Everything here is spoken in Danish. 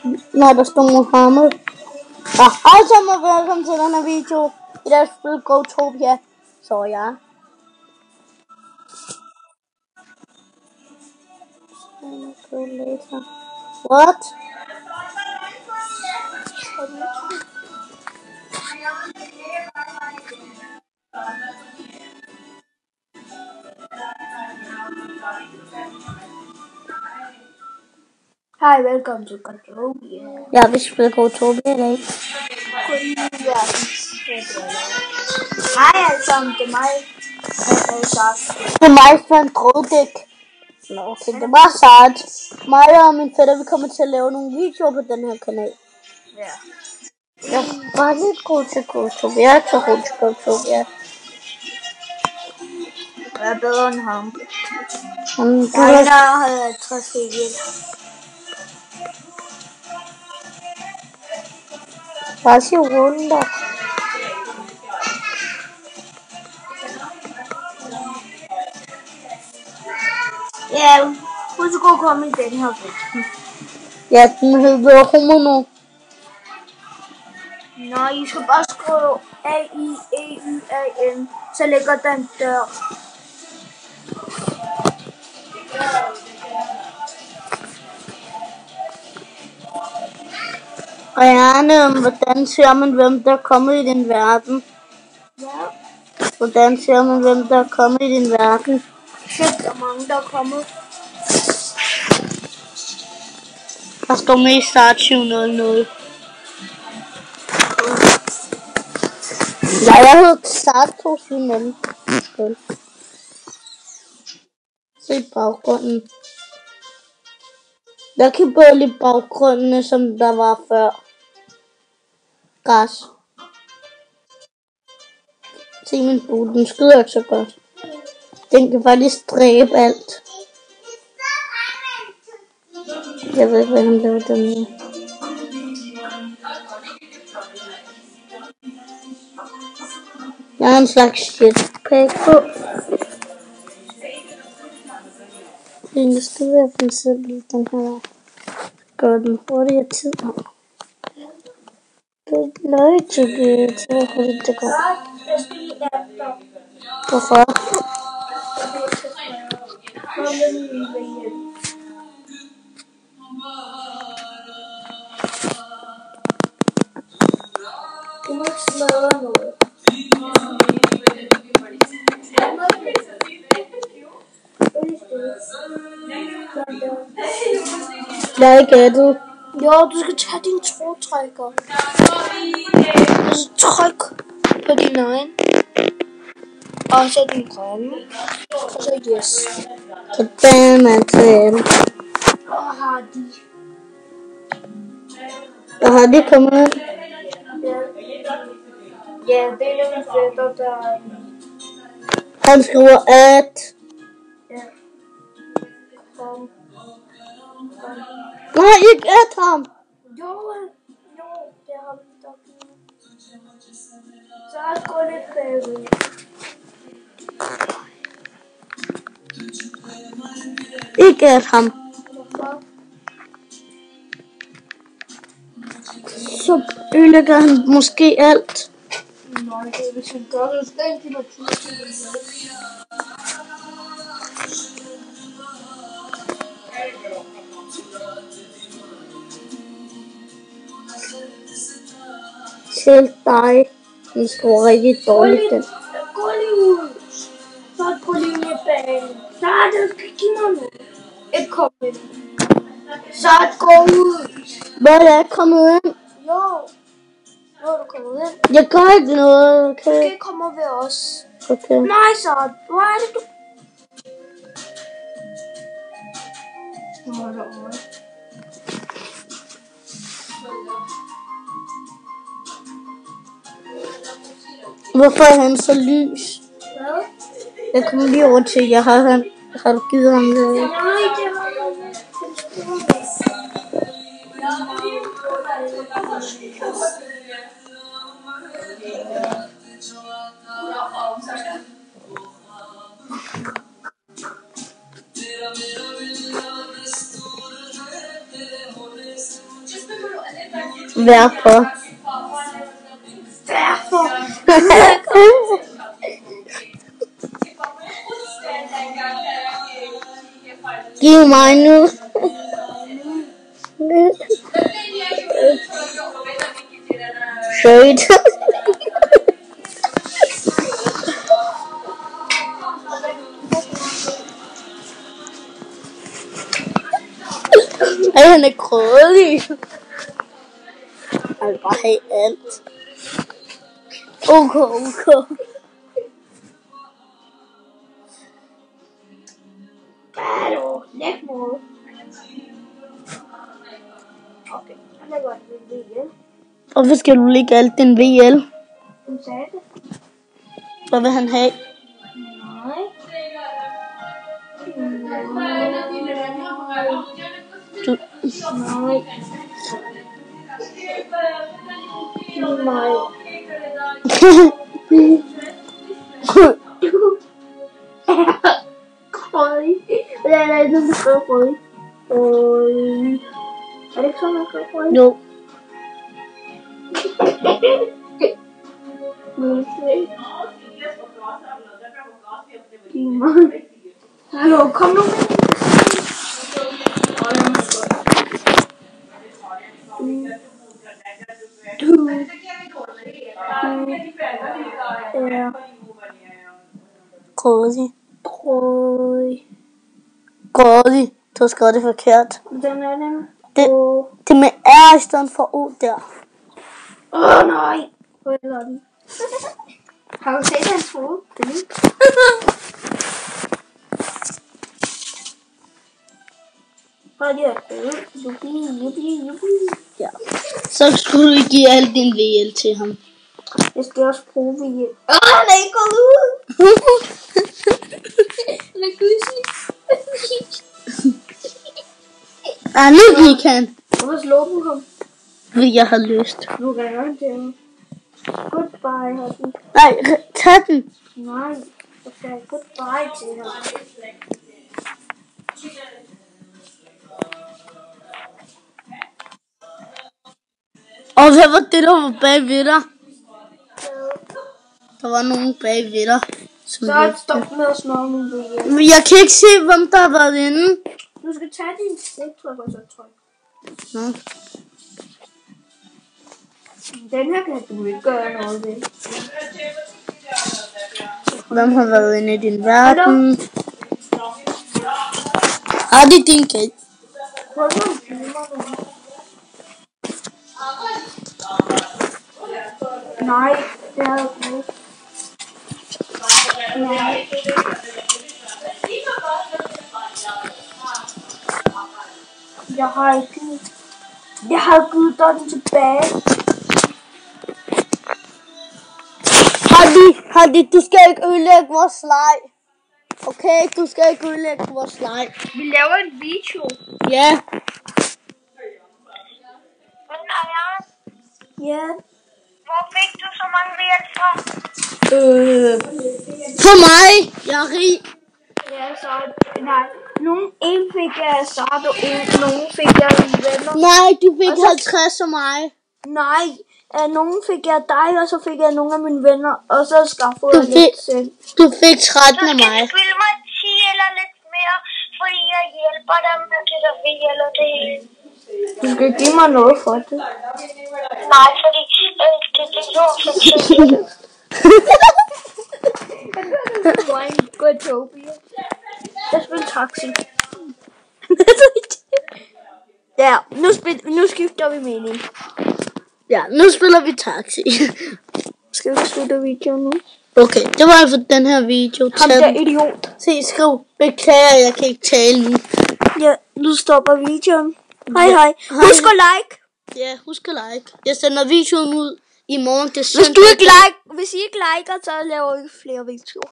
Nej, der står Mohammed. Ja, alle sammen og velkommen til denne video. I dag spil Growtopia. Så ja. What? Hej, velkommen til Growtopia. Ja, vi spiller Growtopia i dag. Hej alle sammen, det er mig. Det er mig, Fandrodæk. Nå, okay, det var sejt. Mig og min fætter, vi kommer til at lave nogle videoer på den her kanal. Ja. Jeg er bare lidt god til Growtopia. Jeg er ikke så god til Growtopia. Jeg er bedre end ham. Du Jeg havde 50 igen. bare sige runder. Ja, husk at komme i den her video. Ja, den hedder Homono. Nå, I skal bare skrive A-I-E-U-A-N, så ligger den der. Og Janne, hvordan ser man, hvem der er kommet i din verden? Ja. Hvordan ser man, hvem der er kommet i din verden? Shit, der er mange, der er kommet. Der står med i start 700. Ja, jeg hedder start 270. Se baggrunden. Jeg kan både lide baggrundene, som der var før. Græs. Se min bue, den skyder ikke så godt. Den kan faktisk dræbe alt. Jeg ved ikke, hvad han laver den her. Jeg har en slags jetpack på. Det skal være for eksempel den her. Gør den hurtigere tid. Det er løg til det, så hurtigt det går. Hvorfor? Du må ikke smadre noget. Jeg er ikke gættet. Jo, du skal tage din trådtrækker. Og så tryk på din øjne. Og så din grønne. Og så yes. Hvordan man til. Og har de. Og har de kommet ind? Ja, det er den fætter, der. Han skriver at. Ja. Kom. Nej, ikke at ham. Jo, det er ham, der. Så er det kun et bagved. Ikke at ham. Hvorfor? Så ødelægger han måske alt. Nej, det er hvis han gør det. Det er ikke naturligt. Til dig. Den skriver rigtig dårligt den. Gå lige ud. Så på linjebanen. Så er det, skal give mig noget. Ikke kom ind. Så gå ud. Hvor er jeg kommet ind? Jo. Nu er du kommet ind. Jeg gør ikke noget, okay? Du skal ikke komme ved os. Okay. Nej, så. Hvor er det, du? Hvorfor er han så lys? Hvad? Jeg kommer lige over til, har du givet ham det? Nej, det har jeg. Hvorfor? Giv mig nu. Shade. Ej, han er krødelig. Jeg vil bare have alt. Okay. Hallo, læg mod. Okay, han er godt ved VL. Hvorfor skal du lægge alt den VL? Hun sagde det. Hvad vil han have? Nej. Du... Nej. Nej. Krødelig. Hvordan er det, du skriver krødelig? Er det ikke sådan, man skriver krødelig? Jo. Hallo, kom nu med. Grådig. Du har skrevet det forkert. Den er den. Det med R i stedet for O der. Nej. Hvor er den? Har du set hans hoved? Prøv lige at jubi. Ja. Så skulle du give alt din VL til ham. Jeg skal også bruge VL. Han er ikke gået ud. Han er gyselig. Nu gik han. Hvorfor slår du ham? Fordi jeg har lyst. Du ringer til ham. Goodbye, Hatten. Nej, tag den. Nej, jeg sagde goodbye til ham. Og hvad var det, der var bagved dig? Der var nogen bagved dig. Så stop med at snurre min VL. Men jeg kan ikke se, hvem der har været inde. Du skal tage din slægtryk og så tryk. Nå. Den her kan du ikke gøre noget ved. Hvem har været inde i din verden? Har de din gæld? Nej, det er jo ikke. Nej. Jeg har givet dig den tilbage. Hardy, du skal ikke ødelægge vores leg. Okay, du skal ikke ødelægge vores leg. Vi laver en video. Ja. Men Ayan, Ja. hvor fik du så mange VL fra? For mig. Jeg er rig. Ja, så nej. En fik jeg Sardo, nogen fik jeg mine venner. Nej, du fik 50 af mig. Nej, nogen fik jeg dig, og så fik jeg nogle af mine venner, og så skaffede jeg lidt selv. Du fik 13 Så af skal mig. du spille mig 10 eller lidt mere, fordi jeg hjælper dig med det der VL og det hele. Du skal give mig noget for det. Nej, fordi det er jo for tidligt. Gå i Tobia. Jeg spiller taxi. Ja, nu skifter vi mening. Ja, nu spiller vi taxi. Skal vi slutte videoen nu? Okay, det var for den her video. Ham der idiot. Se, skriv. Beklager, jeg kan ikke tale nu. Ja, nu stopper videoen. Hej. Husk at like. Ja, husk at like. Jeg sender videoen ud i morgen. Det Hvis I ikke liker, så laver vi flere videoer.